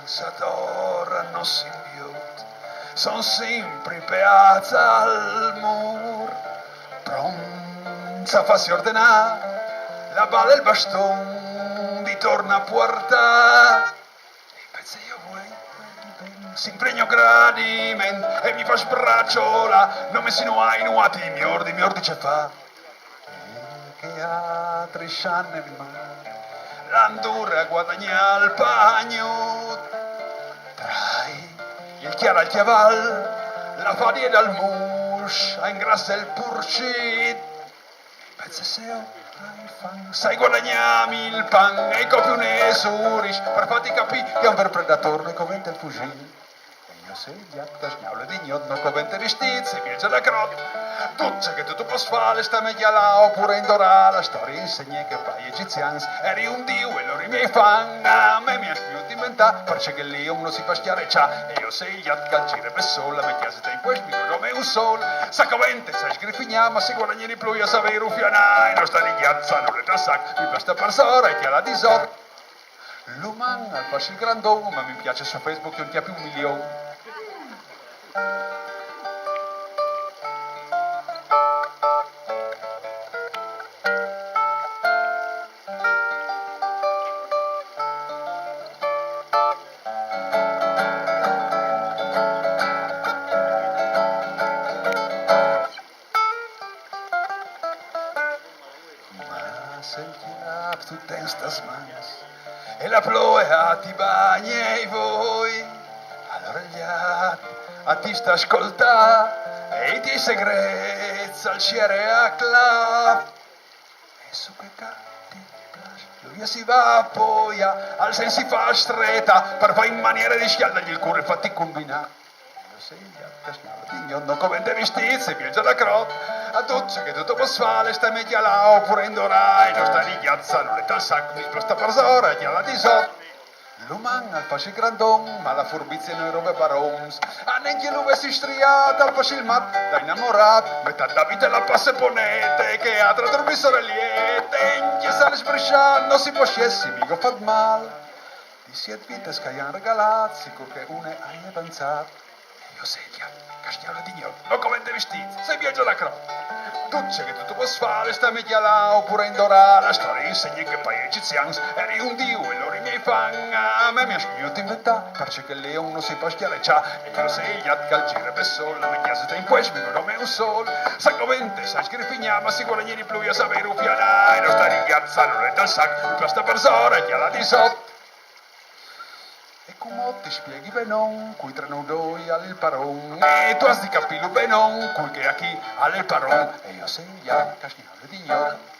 s'adora non si piut, son sempre piazza al mur, pronta a farsi ordenare, la bala e il baston di torna a porta. E pensa io vuoi, si impregno gradiment e mi fa sbracciola, non mi si nuai nuati, mi ordi ce fa. E che altri scianne in mano, l'andura guadagna il pagno, trai il chiaro al chiaval, la fadia dal mush, a ingrassa il purcit. Pensa se io sai guadagnami il pan e copi un esurish per farti capire che è un ver predatore ne covente il fuggire. E io sei gli acta sgnaulo di gnod non covente ristizze viaggia da crot tutte che tu posso fare sta meglio là oppure indorà la storia insegna che pai egizians eri un dio e loro i miei fan a me mi ha più diventà perché che lì uno si fa schiareccia e io sei gli acta gire per sola me chiase in questo mi nome un sol sa covente sai scrifigna ma si guadagni di più io sapevi rufianai non sta di ghiazza non le tassac mi basta per sora e ti ha la disot l'uman al farsi il grandone ma mi piace su Facebook che non ti ha più 1 milione. Tu tens stas mans e la ploea ti bagna e voi all'oregliat a ti sta ascolta e ti segrezza al ciere a clav e su che catti lui si va poi al sen si fa stretta per fare in maniera di schialdargli il cuore fatti combinare io sei gli cascava di gnonno come de vestizzi viaggia da crot a tutte che tutto posso fare sta media là oppure indorai non sta di ghiazza non le tassac mi sposta per sora ti ha la disot l'uman al fasci grandon ma la furbizia noi robe barons a neanche l'uve si striata al fasci il mat da innamorat metà da vita la passe ponete che a tra dormi sorelliete in chiesa le sbrisciando si può scessi mica fat mal di siet vite scaian regalat sicur che une hai avanzat io sedia caschiala di gnol non come de vestiti sei viaggio da crop tutte che tutto posso fare sta media là oppure indorà la storia insegna che pai egizians eri un dio e loro i miei fan a me mi ha scrivito inventà perché che leon non si può schiareccia e io sei gli calcire per sol mi chiese in questo mi nome un sol sa covente sai scrifigna ma si guadagni di più a sapere rufianai non sta di ghiazza non è dal sac mi plasta per sora e chi ha la disot. E come ti spieghi benon, cui treno doi al paron, e tu has di capirlo benon, cui che a chi al paron, e io sei gli caschiale di gnocco.